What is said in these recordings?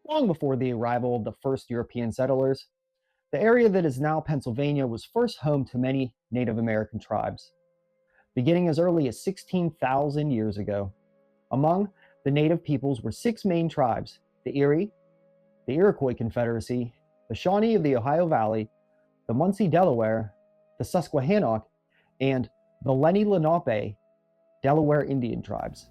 Long before the arrival of the first European settlers, the area that is now Pennsylvania was first home to many Native American tribes, beginning as early as 16,000 years ago. Among the native peoples were six main tribes: the Erie, the Iroquois Confederacy, the Shawnee of the Ohio Valley, the Munsee Delaware, the Susquehannock, and the Lenni Lenape Delaware Indian tribes.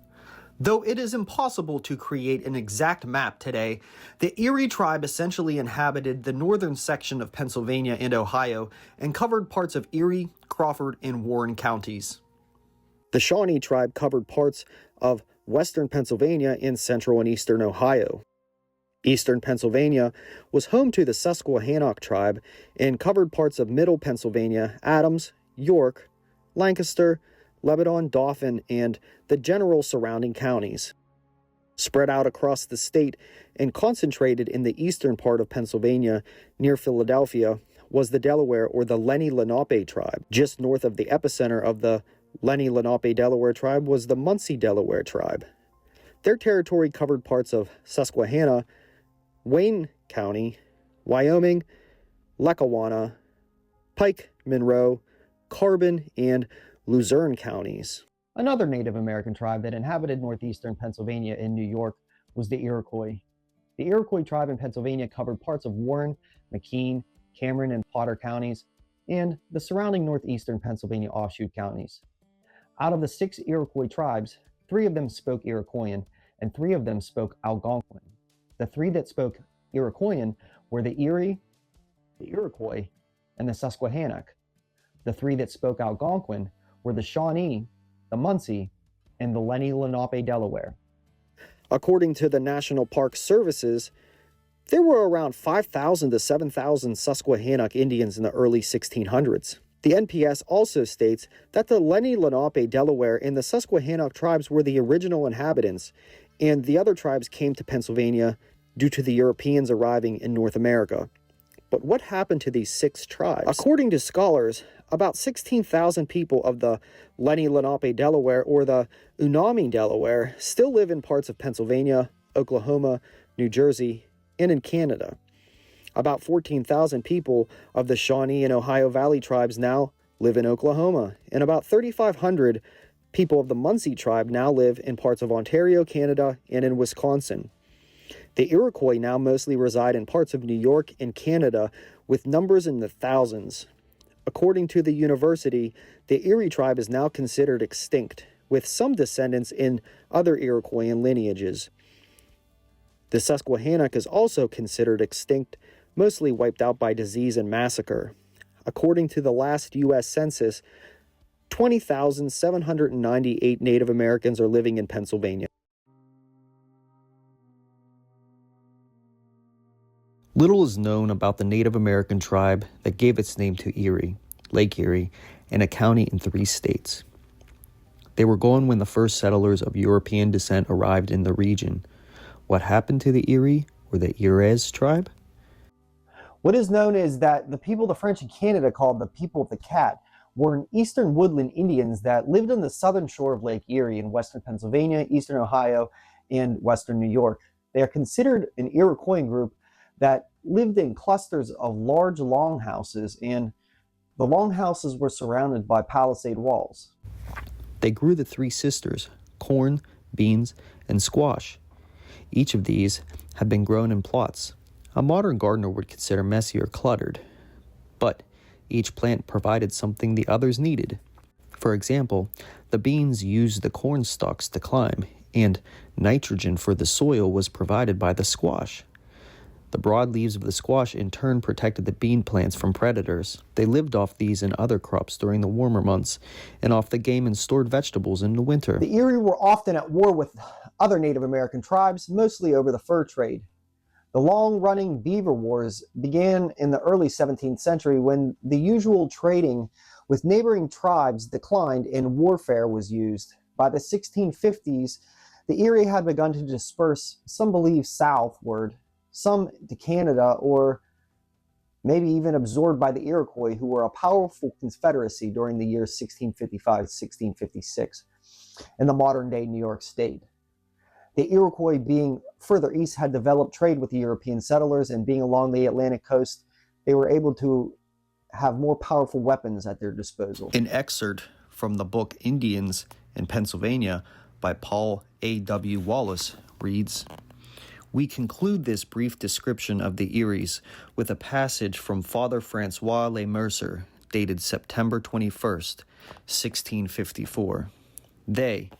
Though it is impossible to create an exact map today, the Erie tribe essentially inhabited the northern section of Pennsylvania and Ohio and covered parts of Erie, Crawford, and Warren counties. The Shawnee tribe covered parts of western Pennsylvania and central and eastern Ohio. Eastern Pennsylvania was home to the Susquehannock tribe and covered parts of middle Pennsylvania, Adams, York, Lancaster, Lebanon, Dauphin, and the general surrounding counties. Spread out across the state and concentrated in the eastern part of Pennsylvania near Philadelphia was the Delaware or the Lenni Lenape tribe. Just north of the epicenter of the Lenni Lenape Delaware tribe was the Munsee Delaware tribe. Their territory covered parts of Susquehanna, Wayne County, Wyoming, Lackawanna, Pike, Monroe, Carbon, and Luzerne counties. Another Native American tribe that inhabited northeastern Pennsylvania and New York was the Iroquois. The Iroquois tribe in Pennsylvania covered parts of Warren, McKean, Cameron, and Potter counties, and the surrounding northeastern Pennsylvania offshoot counties. Out of the six Iroquois tribes, three of them spoke Iroquoian, and three of them spoke Algonquin. The three that spoke Iroquoian were the Erie, the Iroquois, and the Susquehannock. The three that spoke Algonquin were the Shawnee, the Munsee, and the Lenni Lenape Delaware. According to the National Park Services, there were around 5,000 to 7,000 Susquehannock Indians in the early 1600s. The NPS also states that the Lenni Lenape Delaware and the Susquehannock tribes were the original inhabitants, and the other tribes came to Pennsylvania due to the Europeans arriving in North America. But what happened to these six tribes? According to scholars, about 16,000 people of the Lenni Lenape Delaware or the Unami Delaware still live in parts of Pennsylvania, Oklahoma, New Jersey, and in Canada. About 14,000 people of the Shawnee and Ohio Valley tribes now live in Oklahoma, and about 3,500 people of the Munsee tribe now live in parts of Ontario, Canada, and in Wisconsin. The Iroquois now mostly reside in parts of New York and Canada, with numbers in the thousands. According to the university, the Erie tribe is now considered extinct, with some descendants in other Iroquoian lineages. The Susquehannock is also considered extinct, mostly wiped out by disease and massacre. According to the last U.S. Census, 20,798 Native Americans are living in Pennsylvania. Little is known about the Native American tribe that gave its name to Erie, Lake Erie, and a county in 3 states. They were gone when the first settlers of European descent arrived in the region. What happened to the Erie or the Eries tribe? What is known is that the people the French in Canada called the people of the cat were an eastern woodland Indians that lived on the southern shore of Lake Erie in western Pennsylvania, eastern Ohio, and western New York. They are considered an Iroquoian group that lived in clusters of large longhouses, and the longhouses were surrounded by palisade walls. They grew the 3 sisters, corn, beans, and squash. Each of these had been grown in plots. A modern gardener would consider messy or cluttered, but each plant provided something the others needed. For example, the beans used the corn stalks to climb, and nitrogen for the soil was provided by the squash. The broad leaves of the squash in turn protected the bean plants from predators. They lived off these and other crops during the warmer months, and off the game and stored vegetables in the winter. The Erie were often at war with other Native American tribes, mostly over the fur trade. The long-running beaver wars began in the early 17th century when the usual trading with neighboring tribes declined and warfare was used. By the 1650s, the Erie had begun to disperse, some believe southward, some to Canada, or maybe even absorbed by the Iroquois, who were a powerful confederacy during the years 1655-1656 in the modern-day New York State. The Iroquois, being further east, had developed trade with the European settlers, and being along the Atlantic coast, they were able to have more powerful weapons at their disposal. An excerpt from the book Indians in Pennsylvania by Paul A.W. Wallace reads, "We conclude this brief description of the Eries with a passage from Father Francois Le Mercier, dated September 21st, 1654. They,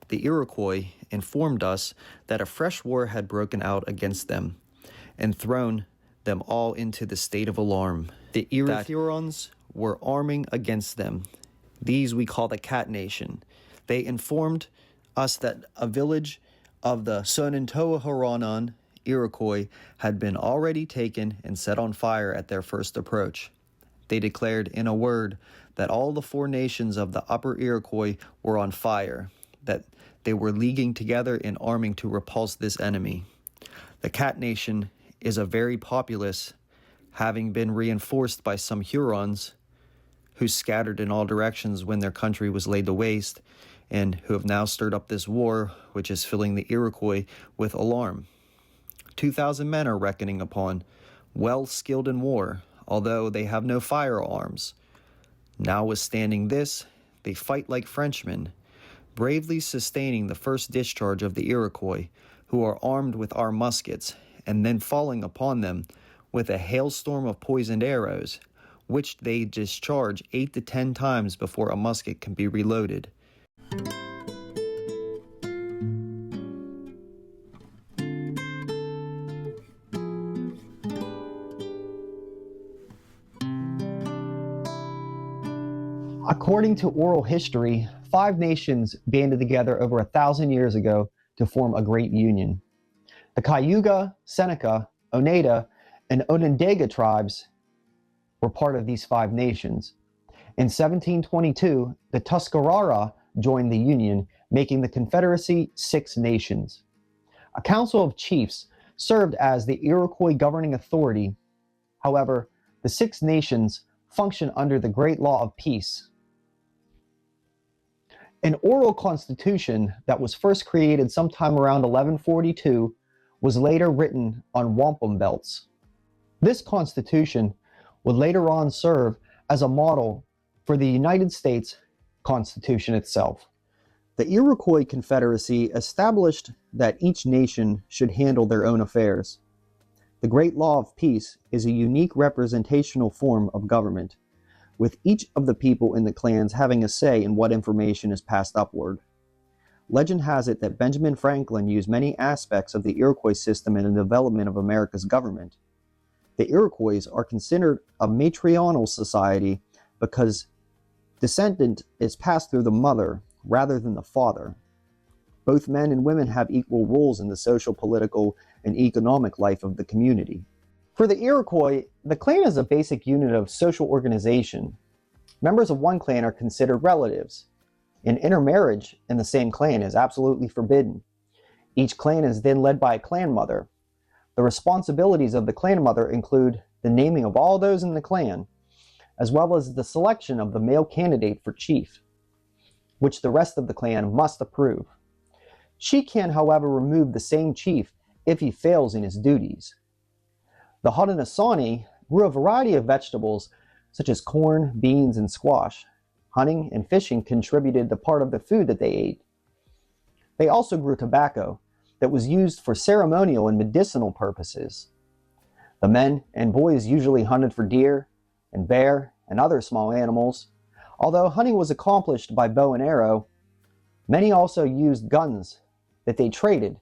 the Iroquois, informed us that a fresh war had broken out against them and thrown them all into the state of alarm. The Erie Hurons were arming against them. These we call the Cat Nation. They informed us that a village of the Haudenosaunee Iroquois had been already taken and set on fire at their first approach. They declared, in a word, that all the four nations of the upper Iroquois were on fire, that they were leaguing together and arming to repulse this enemy. The Cat Nation is a very populous, having been reinforced by some Hurons who scattered in all directions when their country was laid to waste, and who have now stirred up this war, which is filling the Iroquois with alarm. 2,000 men are reckoning upon, well skilled in war, although they have no firearms. Notwithstanding this, they fight like Frenchmen, bravely sustaining the first discharge of the Iroquois, who are armed with our muskets, and then falling upon them with a hailstorm of poisoned arrows, which they discharge 8 to 10 times before a musket can be reloaded. According to oral history, 5 nations banded together over 1,000 years ago to form a great union. The Cayuga, Seneca, Oneida, and Onondaga tribes were part of these 5 nations. In 1722, the Tuscarora joined the Union, making the Confederacy 6 nations. A council of chiefs served as the Iroquois governing authority. However, the 6 nations functioned under the Great Law of Peace. An oral constitution that was first created sometime around 1142 was later written on wampum belts. This constitution would later on serve as a model for the United States Constitution itself. The Iroquois Confederacy established that each nation should handle their own affairs. The Great Law of Peace is a unique representational form of government, with each of the people in the clans having a say in what information is passed upward. Legend has it that Benjamin Franklin used many aspects of the Iroquois system in the development of America's government. The Iroquois are considered a matrilineal society because descendant is passed through the mother rather than the father. Both men and women have equal roles in the social, political, and economic life of the community. For the Iroquois, the clan is a basic unit of social organization. Members of one clan are considered relatives, and intermarriage in the same clan is absolutely forbidden. Each clan is then led by a clan mother. The responsibilities of the clan mother include the naming of all those in the clan, as well as the selection of the male candidate for chief, which the rest of the clan must approve. She can, however, remove the same chief if he fails in his duties. The Haudenosaunee grew a variety of vegetables such as corn, beans, and squash. Hunting and fishing contributed to part of the food that they ate. They also grew tobacco that was used for ceremonial and medicinal purposes. The men and boys usually hunted for deer and bear and other small animals. Although hunting was accomplished by bow and arrow, many also used guns that they traded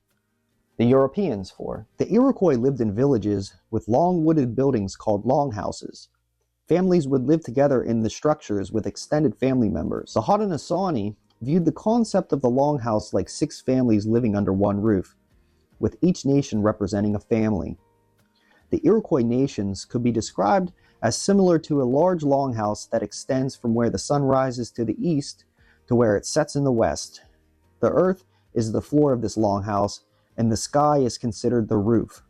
the Europeans for. The Iroquois lived in villages with long wooded buildings called longhouses. Families would live together in the structures with extended family members. The Haudenosaunee viewed the concept of the longhouse like 6 families living under one roof, with each nation representing a family. The Iroquois nations could be described as similar to a large longhouse that extends from where the sun rises to the east to where it sets in the west. The earth is the floor of this longhouse, and the sky is considered the roof.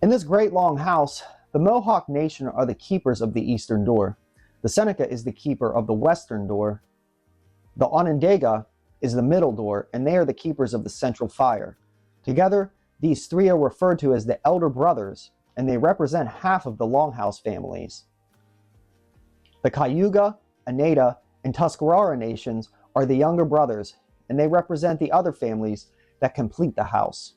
In this great long house, the Mohawk Nation are the keepers of the eastern door. The Seneca is the keeper of the western door. The Onondaga is the middle door, and they are the keepers of the central fire. Together, these three are referred to as the Elder Brothers, and they represent half of the Longhouse families. The Cayuga, Oneida, and Tuscarora nations are the younger brothers, and they represent the other families that complete the house.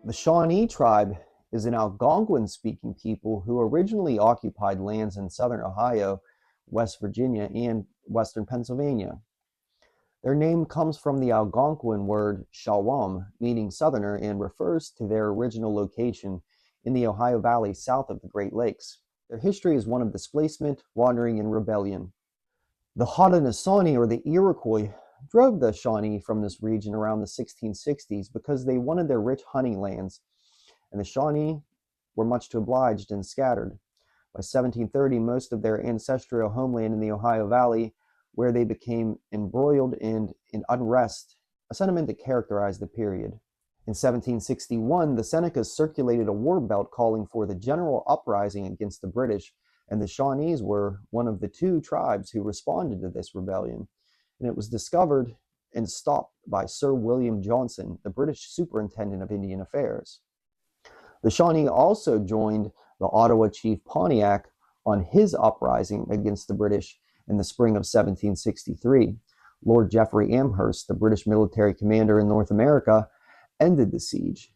The Shawnee tribe is an Algonquin-speaking people who originally occupied lands in southern Ohio, West Virginia, and western Pennsylvania. Their name comes from the Algonquin word shawam, meaning southerner, and refers to their original location in the Ohio Valley south of the Great Lakes. Their history is one of displacement, wandering, and rebellion. The Haudenosaunee, or the Iroquois, drove the Shawnee from this region around the 1660s because they wanted their rich hunting lands, and the Shawnee were much too obliged and scattered. By 1730, most of their ancestral homeland in the Ohio Valley, where they became embroiled in unrest, a sentiment that characterized the period. In 1761, the Senecas circulated a war belt calling for the general uprising against the British, and the Shawnees were one of the two tribes who responded to this rebellion. And it was discovered and stopped by Sir William Johnson, the British Superintendent of Indian Affairs. The Shawnee also joined the Ottawa chief Pontiac on his uprising against the British in the spring of 1763. Lord Geoffrey Amherst, the British military commander in North America, ended the siege.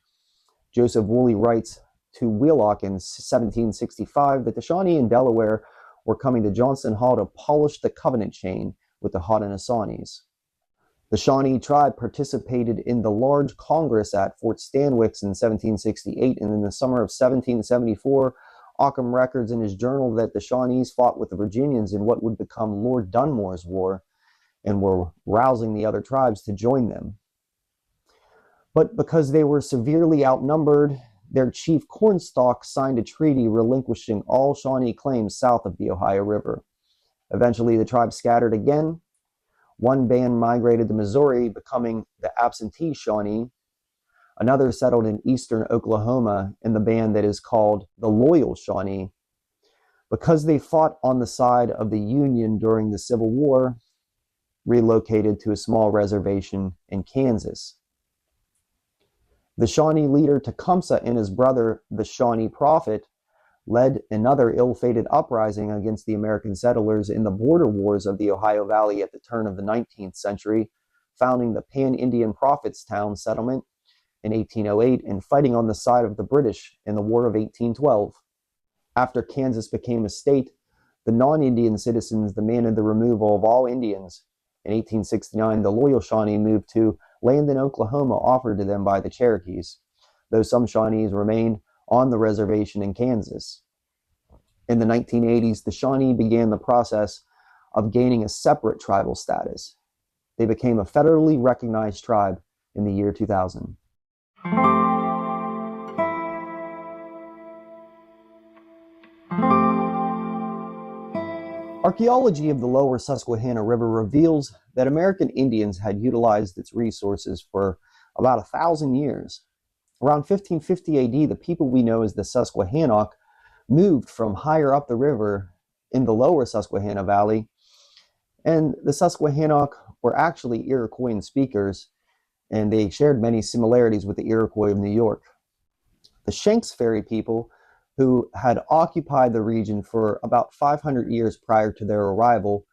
Joseph Woolley writes to Wheelock in 1765 that the Shawnee and Delaware were coming to Johnson Hall to polish the covenant chain with the Haudenosaunee. The Shawnee tribe participated in the large Congress at Fort Stanwix in 1768, and in the summer of 1774, Occam records in his journal that the Shawnees fought with the Virginians in what would become Lord Dunmore's War and were rousing the other tribes to join them. But because they were severely outnumbered, their chief Cornstalk signed a treaty relinquishing all Shawnee claims south of the Ohio River. Eventually, the tribe scattered again. One band migrated to Missouri, becoming the absentee Shawnee. Another settled in eastern Oklahoma in the band that is called the Loyal Shawnee. Because they fought on the side of the Union during the Civil War, relocated to a small reservation in Kansas. The Shawnee leader Tecumseh and his brother, the Shawnee Prophet, led another ill-fated uprising against the American settlers in the border wars of the Ohio Valley at the turn of the 19th century, founding the Pan-Indian Prophetstown settlement in 1808 and fighting on the side of the British in the War of 1812. After Kansas became a state, the non-Indian citizens demanded the removal of all Indians. In 1869, the Loyal Shawnee moved to land in Oklahoma offered to them by the Cherokees, though some Shawnees remained on the reservation in Kansas. In the 1980s, the Shawnee began the process of gaining a separate tribal status. They became a federally recognized tribe in the year 2000. Archaeology of the lower Susquehanna River reveals that American Indians had utilized its resources for about 1,000 years. Around 1550 AD, the people we know as the Susquehannock moved from higher up the river in the lower Susquehanna Valley, and the Susquehannock were actually Iroquoian speakers, and they shared many similarities with the Iroquois of New York. The Shanks Ferry people, who had occupied the region for about 500 years prior to their arrival,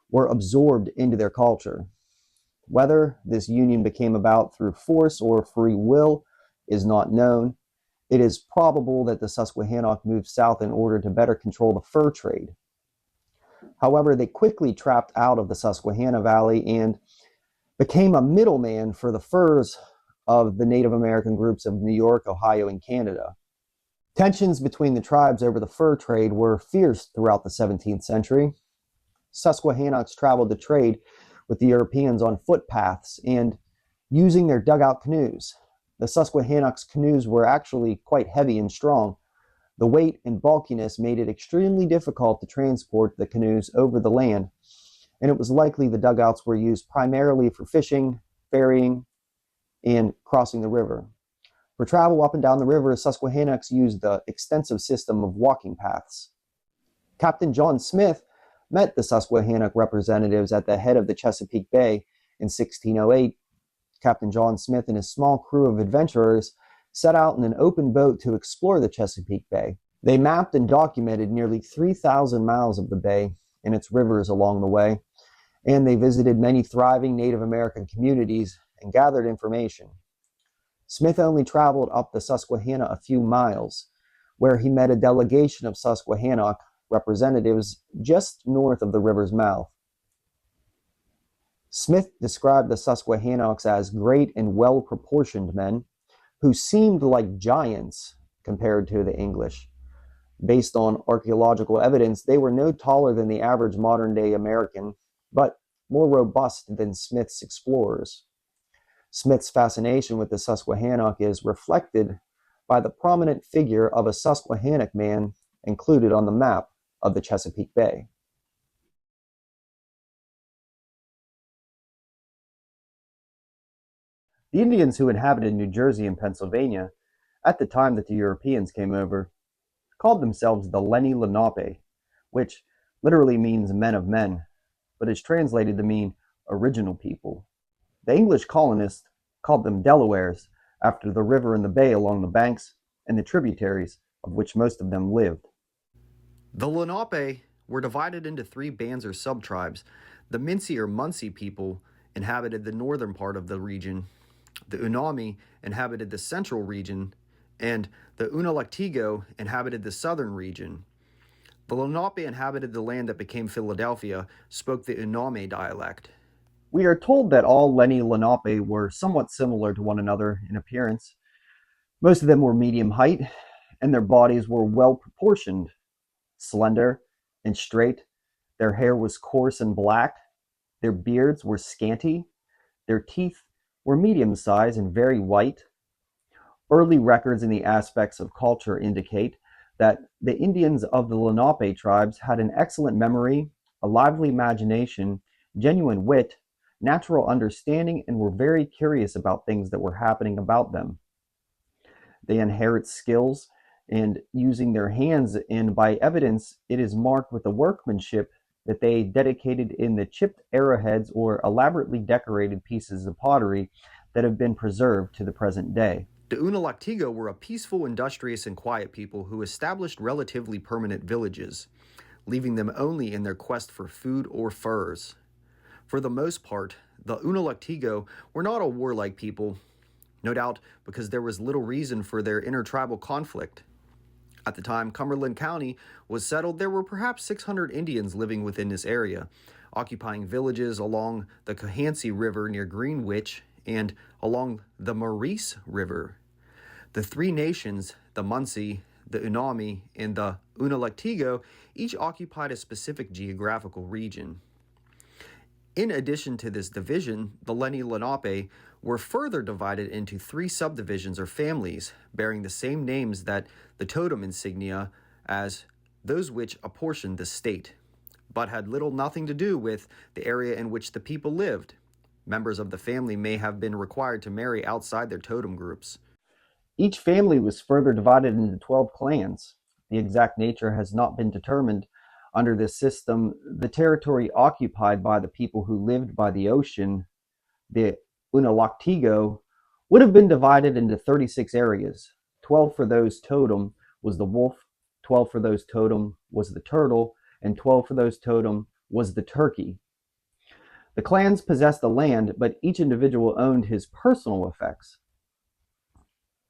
were absorbed into their culture. Whether this union became about through force or free will is not known. It is probable that the Susquehannock moved south in order to better control the fur trade. However, they quickly trapped out of the Susquehanna Valley and became a middleman for the furs of the Native American groups of New York, Ohio, and Canada. Tensions between the tribes over the fur trade were fierce throughout the 17th century. Susquehannocks traveled to trade with the Europeans on footpaths and using their dugout canoes. The Susquehannocks' canoes were actually quite heavy and strong. The weight and bulkiness made it extremely difficult to transport the canoes over the land, and it was likely the dugouts were used primarily for fishing, ferrying, and crossing the river. For travel up and down the river, Susquehannocks used the extensive system of walking paths. Captain John Smith met the Susquehannock representatives at the head of the Chesapeake Bay in 1608, Captain John Smith and his small crew of adventurers set out in an open boat to explore the Chesapeake Bay. They mapped and documented nearly 3,000 miles of the bay and its rivers along the way, and they visited many thriving Native American communities and gathered information. Smith only traveled up the Susquehanna a few miles, where he met a delegation of Susquehannock representatives just north of the river's mouth. Smith described the Susquehannocks as great and well-proportioned men who seemed like giants compared to the English. Based on archaeological evidence, they were no taller than the average modern-day American, but more robust than Smith's explorers. Smith's fascination with the Susquehannock is reflected by the prominent figure of a Susquehannock man included on the map of the Chesapeake Bay. The Indians who inhabited New Jersey and Pennsylvania at the time that the Europeans came over called themselves the Lenni Lenape, which literally means men of men, but is translated to mean original people. The English colonists called them Delawares after the river and the bay along the banks and the tributaries of which most of them lived. The Lenape were divided into three bands or subtribes. The Munsee or Munsee people inhabited the northern part of the region. The Unami inhabited the central region, and the Unalaktigo inhabited the southern region. The Lenape inhabited the land that became Philadelphia, spoke the Unami dialect. We are told that all Lenni Lenape were somewhat similar to one another in appearance. Most of them were medium height, and their bodies were well proportioned, slender and straight. Their hair was coarse and black. Their beards were scanty. Their teeth were medium-sized and very white. Early records in the aspects of culture indicate that the Indians of the Lenape tribes had an excellent memory, a lively imagination, genuine wit, natural understanding, and were very curious about things that were happening about them. They inherit skills and using their hands, and by evidence it is marked with the workmanship that they dedicated in the chipped arrowheads or elaborately decorated pieces of pottery that have been preserved to the present day. The Unalaktigo were a peaceful, industrious, and quiet people who established relatively permanent villages, leaving them only in their quest for food or furs. For the most part, the Unalaktigo were not a warlike people, no doubt because there was little reason for their intertribal conflict. At the time Cumberland County was settled, there were perhaps 600 Indians living within this area, occupying villages along the Cohansey River near Greenwich and along the Maurice River. The three nations, the Munsee, the Unami, and the Unalaktigo, each occupied a specific geographical region. In addition to this division, the Lenni Lenape were further divided into three subdivisions or families bearing the same names that the totem insignia as those which apportioned the state, but had little nothing to do with the area in which the people lived. Members of the family may have been required to marry outside their totem groups. Each family was further divided into 12 clans. The exact nature has not been determined. Under this system, the territory occupied by the people who lived by the ocean, the Unalaktigo, would have been divided into 36 areas. 12 for those totem was the wolf, 12 for those totem was the turtle, and 12 for those totem was the turkey. The clans possessed the land, but each individual owned his personal effects.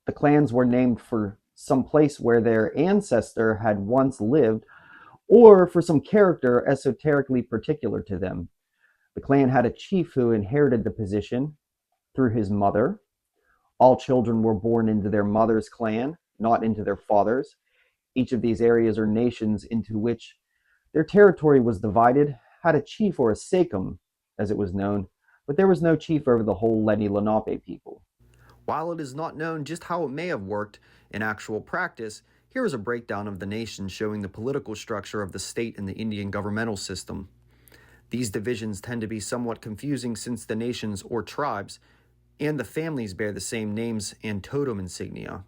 The clans were named for some place where their ancestor had once lived, or for some character esoterically particular to them. The clan had a chief who inherited the position through his mother. All children were born into their mother's clan, not into their father's. Each of these areas or nations into which their territory was divided had a chief or a sachem, as it was known, but there was no chief over the whole Lenni Lenape people. While it is not known just how it may have worked in actual practice, here is a breakdown of the nation showing the political structure of the state and the Indian governmental system. These divisions tend to be somewhat confusing since the nations or tribes and the families bear the same names and totem insignia.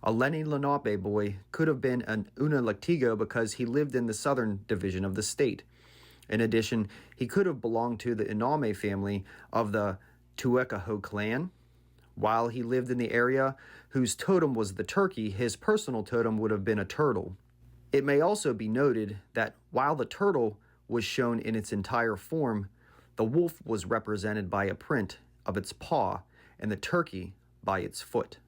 A Lenni Lenape boy could have been an Unalaktigo because he lived in the southern division of the state. In addition, he could have belonged to the Lenape family of the Tuekahoe clan. While he lived in the area whose totem was the turkey, his personal totem would have been a turtle. It may also be noted that while the turtle was shown in its entire form, the wolf was represented by a print of its paw and the turkey by its foot.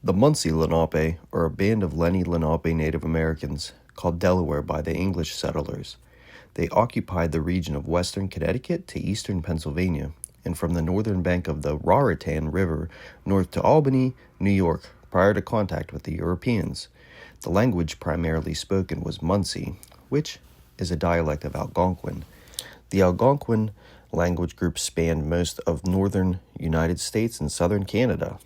The Munsee Lenape are a band of Lenni Lenape Native Americans called Delaware by the English settlers. They occupied the region of western Connecticut to eastern Pennsylvania, and from the northern bank of the Raritan River north to Albany, New York, prior to contact with the Europeans. The language primarily spoken was Munsee, which is a dialect of Algonquin. The Algonquin language group spanned most of northern United States and southern Canada.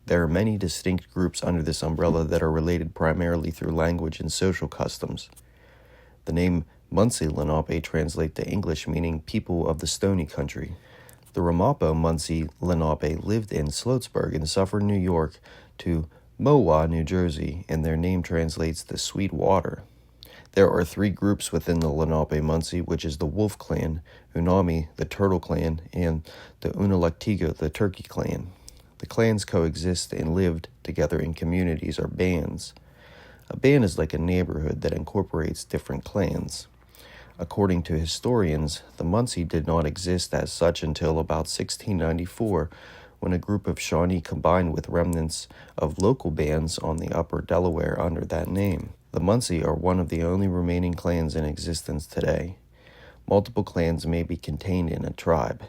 There are many distinct groups under this umbrella that are related primarily through language and social customs. The name Munsee Lenape translates to English meaning people of the stony country. The Ramapo Munsee Lenape lived in Sloatsburg in Suffern, New York to Mowa, New Jersey, and their name translates to sweet water. There are three groups within the Lenape Munsee, which is the Wolf Clan, Unami, the Turtle Clan, and the Unalaktiga, the Turkey Clan. The clans coexist and lived together in communities or bands. A band is like a neighborhood that incorporates different clans. According to historians, the Munsee did not exist as such until about 1694, when a group of Shawnee combined with remnants of local bands on the upper Delaware under that name. The Munsee are one of the only remaining clans in existence today. Multiple clans may be contained in a tribe,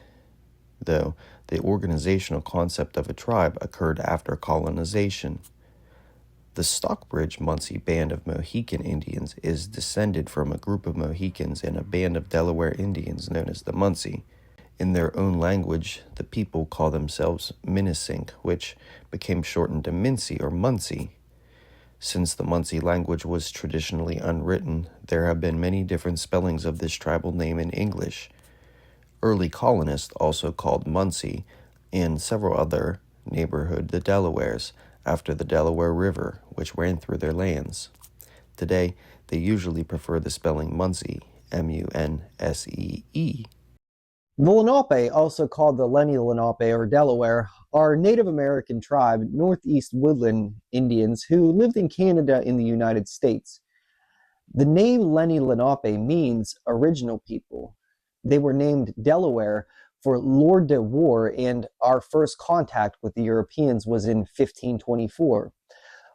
though the organizational concept of a tribe occurred after colonization. The Stockbridge Munsee Band of Mohican Indians is descended from a group of Mohicans and a band of Delaware Indians known as the Munsee. In their own language, the people call themselves Minisink, which became shortened to Mincy or Munsee. Since the Munsee language was traditionally unwritten, there have been many different spellings of this tribal name in English. Early colonists also called Munsee and several other neighborhood the Delawares, after the Delaware River, which ran through their lands. Today, they usually prefer the spelling Munsee, M-U-N-S-E-E. The Lenape, also called the Lenni Lenape or Delaware, are Native American tribe Northeast Woodland Indians who lived in Canada in the United States. The name Lenni Lenape means original people. They were named Delaware for Lord de War, and our first contact with the Europeans was in 1524.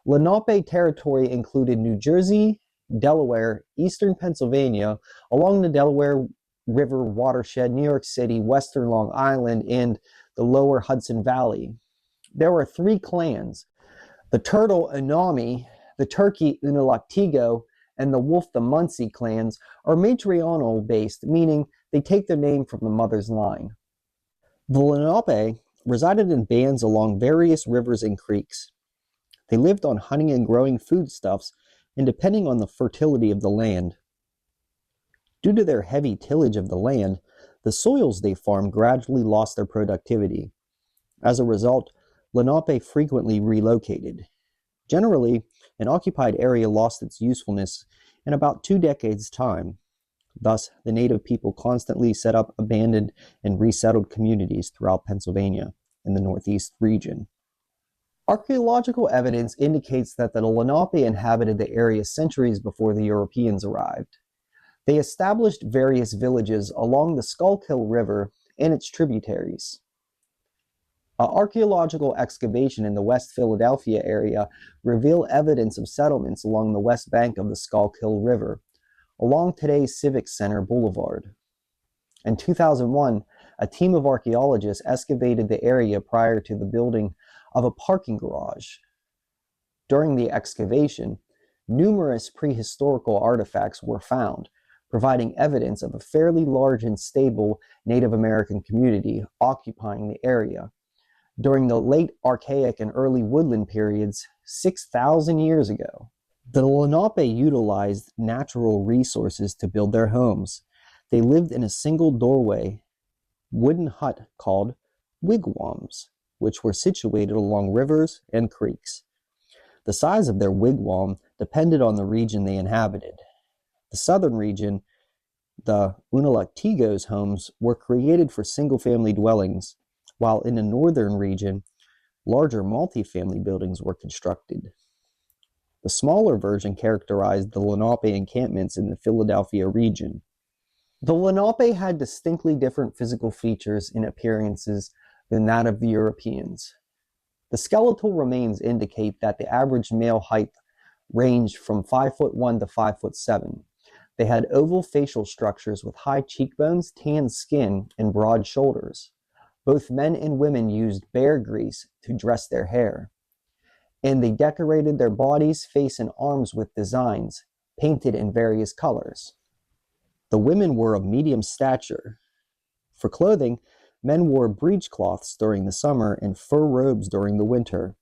Lenape territory included New Jersey, Delaware, eastern Pennsylvania, along the Delaware River watershed, New York City, western Long Island, and the lower Hudson Valley. There were three clans: the Turtle Unami, the Turkey Unalaktigo, and the Wolf the Munsee clans are matrilineal based, meaning they take their name from the mother's line. The Lenape resided in bands along various rivers and creeks. They lived on hunting and growing foodstuffs, and depending on the fertility of the land. Due to their heavy tillage of the land, the soils they farmed gradually lost their productivity. As a result, Lenape frequently relocated. Generally, an occupied area lost its usefulness in about 2 decades' time. Thus, the native people constantly set up abandoned and resettled communities throughout Pennsylvania and the Northeast region. Archaeological evidence indicates that the Lenape inhabited the area centuries before the Europeans arrived. They established various villages along the Schuylkill River and its tributaries. Archaeological excavation in the West Philadelphia area reveal evidence of settlements along the west bank of the Schuylkill River, along today's Civic Center Boulevard. In 2001, a team of archaeologists excavated the area prior to the building of a parking garage. During the excavation, numerous prehistorical artifacts were found, providing evidence of a fairly large and stable Native American community occupying the area during the late Archaic and early Woodland periods 6,000 years ago. The Lenape utilized natural resources to build their homes. They lived in a single doorway wooden hut called wigwams, which were situated along rivers and creeks. The size of their wigwam depended on the region they inhabited. The southern region, the Unalaktigo's homes, were created for single-family dwellings, while in the northern region, larger multi-family buildings were constructed. The smaller version characterized the Lenape encampments in the Philadelphia region. The Lenape had distinctly different physical features and appearances than that of the Europeans. The skeletal remains indicate that the average male height ranged from 5'1" to 5'7". They had oval facial structures with high cheekbones, tan skin, and broad shoulders. Both men and women used bear grease to dress their hair, and they decorated their bodies, face, and arms with designs, painted in various colors. The women were of medium stature. For clothing, men wore breechcloths during the summer and fur robes during the winter.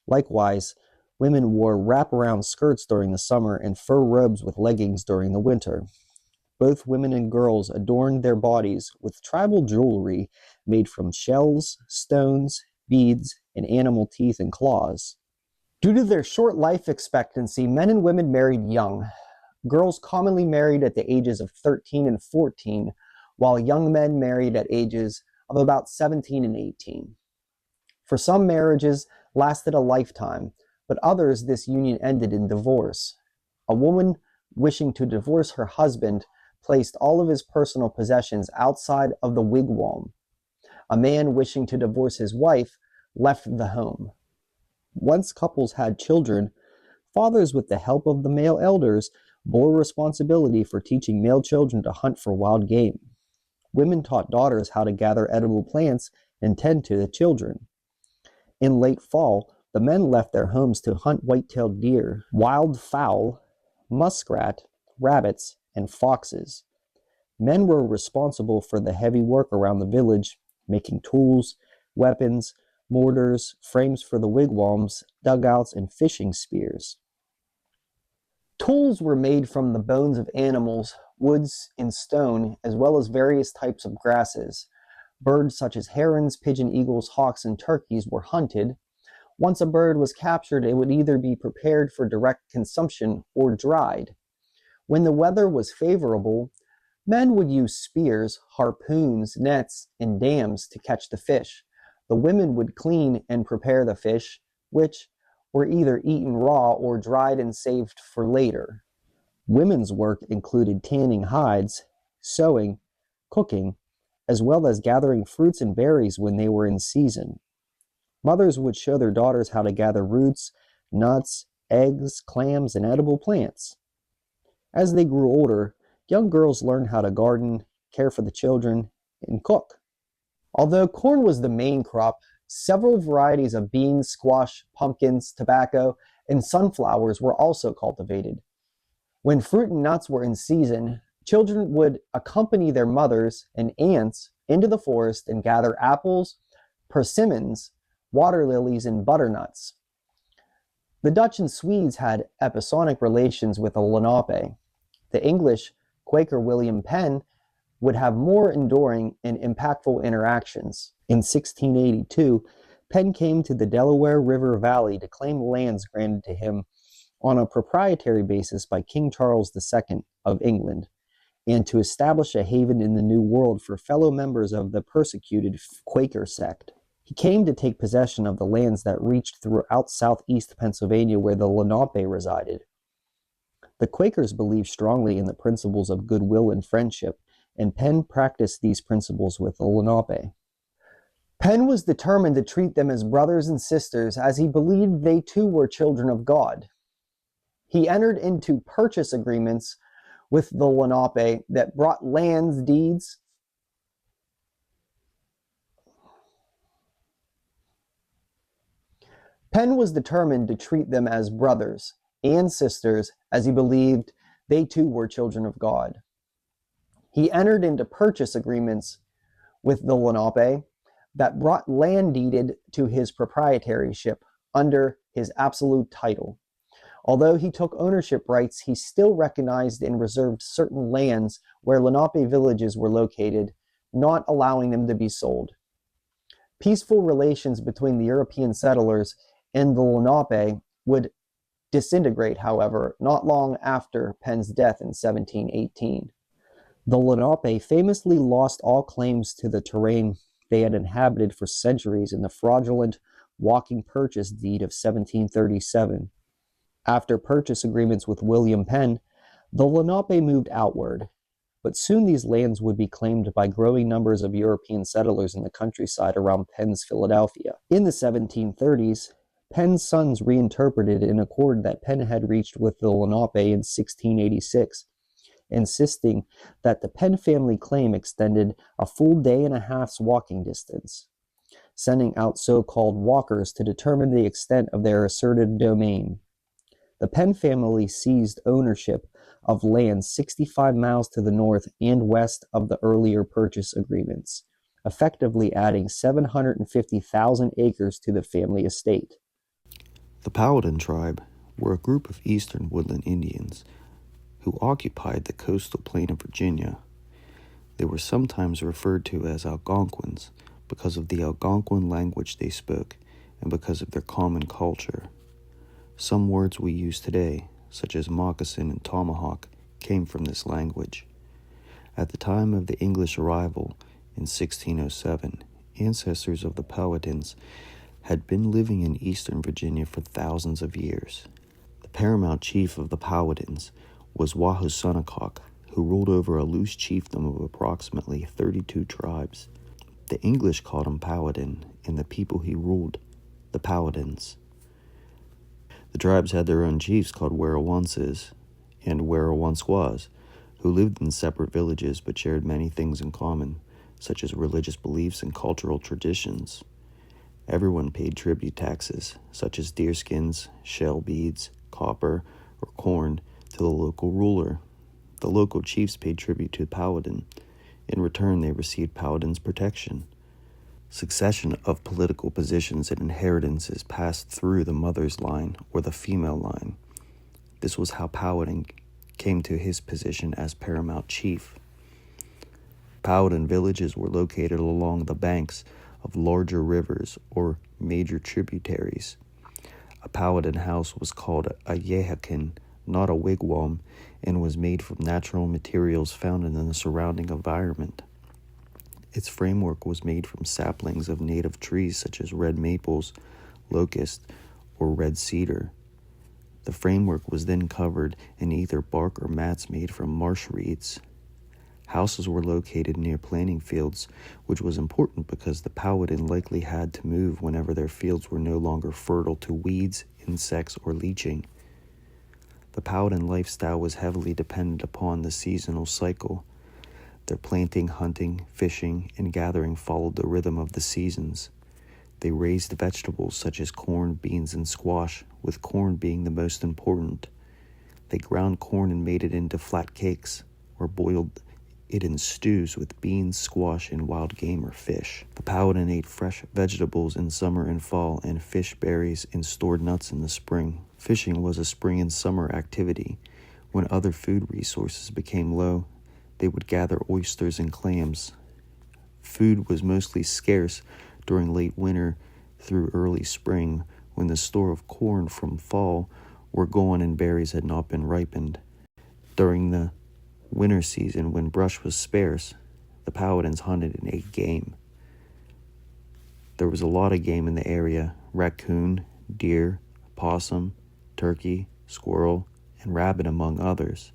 Likewise, women wore wraparound skirts during the summer and fur robes with leggings during the winter. Both women and girls adorned their bodies with tribal jewelry made from shells, stones, beads, and animal teeth and claws. Due to their short life expectancy, men and women married young. Girls commonly married at the ages of 13 and 14, while young men married at ages of about 17 and 18. For some, marriages lasted a lifetime, but others this union ended in divorce. A woman wishing to divorce her husband placed all of his personal possessions outside of the wigwam. A man wishing to divorce his wife left the home. Once couples had children, fathers, with the help of the male elders, bore responsibility for teaching male children to hunt for wild game. Women taught daughters how to gather edible plants and tend to the children. In late fall, the men left their homes to hunt white-tailed deer, wild fowl, muskrat, rabbits, and foxes. Men were responsible for the heavy work around the village, making tools, weapons, mortars, frames for the wigwams, dugouts, and fishing spears. Tools were made from the bones of animals, woods, and stone, as well as various types of grasses. Birds such as herons, pigeon eagles, hawks, and turkeys were hunted. Once a bird was captured, it would either be prepared for direct consumption or dried. When the weather was favorable, men would use spears, harpoons, nets, and dams to catch the fish. The women would clean and prepare the fish, which were either eaten raw or dried and saved for later. Women's work included tanning hides, sewing, cooking, as well as gathering fruits and berries when they were in season. Mothers would show their daughters how to gather roots, nuts, eggs, clams, and edible plants. As they grew older, young girls learned how to garden, care for the children, and cook. Although corn was the main crop, several varieties of beans, squash, pumpkins, tobacco, and sunflowers were also cultivated. When fruit and nuts were in season, children would accompany their mothers and aunts into the forest and gather apples, persimmons, water lilies, and butternuts. The Dutch and Swedes had episodic relations with the Lenape. The English Quaker William Penn would have more enduring and impactful interactions. In 1682, Penn came to the Delaware River Valley to claim lands granted to him on a proprietary basis by King Charles II of England, and to establish a haven in the New World for fellow members of the persecuted Quaker sect. He came to take possession of the lands that reached throughout southeast Pennsylvania where the Lenape resided. The Quakers believed strongly in the principles of goodwill and friendship, and Penn practiced these principles with the Lenape. Penn was determined to treat them as brothers and sisters, as he believed they too were children of God. He entered into purchase agreements with the Lenape that brought lands deeds Penn was determined to treat them as brothers and sisters, as he believed they too were children of God. He entered into purchase agreements with the Lenape that brought land deeded to his proprietorship under his absolute title. Although he took ownership rights, he still recognized and reserved certain lands where Lenape villages were located, not allowing them to be sold. Peaceful relations between the European settlers and the Lenape would disintegrate, however, not long after Penn's death in 1718. The Lenape famously lost all claims to the terrain they had inhabited for centuries in the fraudulent walking purchase deed of 1737. After purchase agreements with William Penn, the Lenape moved outward, but soon these lands would be claimed by growing numbers of European settlers in the countryside around Penn's Philadelphia. In the 1730s, Penn's sons reinterpreted an accord that Penn had reached with the Lenape in 1686, insisting that the Penn family claim extended a full day and a half's walking distance, sending out so-called walkers to determine the extent of their asserted domain. The Penn family seized ownership of land 65 miles to the north and west of the earlier purchase agreements, effectively adding 750,000 acres to the family estate. The Powhatan tribe were a group of eastern woodland Indians who occupied the coastal plain of Virginia. They were sometimes referred to as Algonquins because of the Algonquin language they spoke and because of their common culture. Some words we use today, such as moccasin and tomahawk, came from this language. At the time of the English arrival in 1607, ancestors of the Powhatans had been living in eastern Virginia for thousands of years. The paramount chief of the Powhatans was Haudenosaunee, who ruled over a loose chiefdom of approximately 32 tribes. The English called him Powhatan, and the people he ruled, the Powhatans. The tribes had their own chiefs called Werowonses and Werowonsquaws, who lived in separate villages but shared many things in common, such as religious beliefs and cultural traditions. Everyone paid tribute taxes, such as deerskins, shell beads, copper, or corn, to the local ruler. The local chiefs paid tribute to Powhatan. In return, they received Powhatan's protection. Succession of political positions and inheritances passed through the mother's line or the female line. This was how Powhatan came to his position as paramount chief. Powhatan villages were located along the banks of larger rivers or major tributaries. A Powhatan house was called a yehakin, not a wigwam, and was made from natural materials found in the surrounding environment. Its framework was made from saplings of native trees such as red maples, locust, or red cedar. The framework was then covered in either bark or mats made from marsh reeds. Houses were located near planting fields, which was important because the Powhatan likely had to move whenever their fields were no longer fertile to weeds, insects, or leaching. The Powhatan lifestyle was heavily dependent upon the seasonal cycle. Their planting, hunting, fishing, and gathering followed the rhythm of the seasons. They raised vegetables such as corn, beans, and squash, with corn being the most important. They ground corn and made it into flat cakes, or boiled it in stews with beans, squash, and wild game or fish. The Powhatan ate fresh vegetables in summer and fall, and fish, berries, and stored nuts in the spring. Fishing was a spring and summer activity. When other food resources became low, they would gather oysters and clams. Food was mostly scarce during late winter through early spring, when the store of corn from fall were gone and berries had not been ripened. During the winter season, when brush was sparse, the Powhatans hunted and ate game. There was a lot of game in the area: raccoon, deer, possum, turkey, squirrel, and rabbit, among others.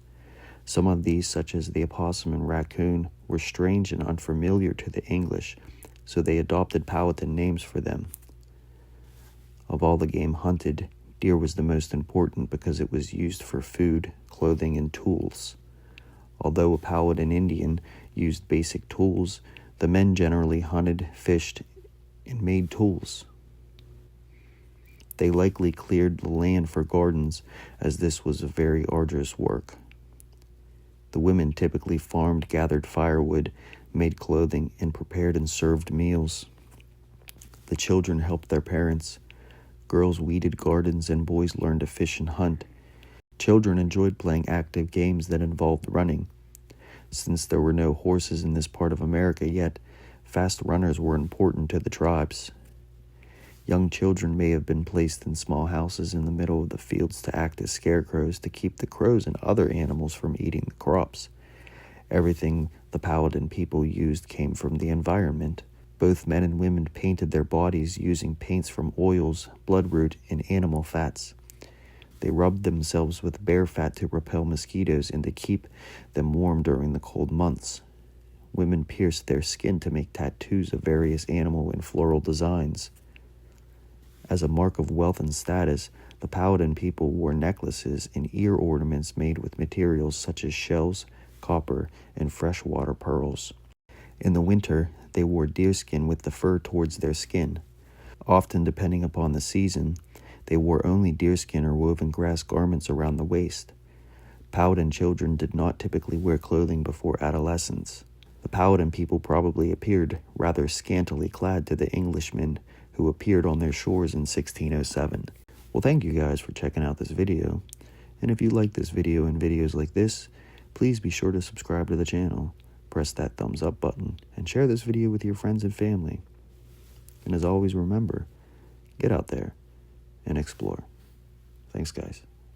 Some of these, such as the opossum and raccoon, were strange and unfamiliar to the English, so they adopted Powhatan names for them. Of all the game hunted, deer was the most important because it was used for food, clothing, and tools. Although a Powhatan Indian used basic tools, the men generally hunted, fished, and made tools. They likely cleared the land for gardens, as this was a very arduous work. The women typically farmed, gathered firewood, made clothing, and prepared and served meals. The children helped their parents. Girls weeded gardens and boys learned to fish and hunt. Children enjoyed playing active games that involved running. Since there were no horses in this part of America yet, fast runners were important to the tribes. Young children may have been placed in small houses in the middle of the fields to act as scarecrows to keep the crows and other animals from eating the crops. Everything the Powhatan people used came from the environment. Both men and women painted their bodies using paints from oils, bloodroot, and animal fats. They rubbed themselves with bear fat to repel mosquitoes and to keep them warm during the cold months. Women pierced their skin to make tattoos of various animal and floral designs. As a mark of wealth and status, the Powhatan people wore necklaces and ear ornaments made with materials such as shells, copper, and freshwater pearls. In the winter, they wore deerskin with the fur towards their skin. Often, depending upon the season, they wore only deerskin or woven grass garments around the waist. Powhatan children did not typically wear clothing before adolescence. The Powhatan people probably appeared rather scantily clad to the Englishmen who appeared on their shores in 1607. Well, thank you guys for checking out this video. And if you like this video and videos like this, please be sure to subscribe to the channel, press that thumbs up button, and share this video with your friends and family. And as always, remember, get out there and explore. Thanks, guys.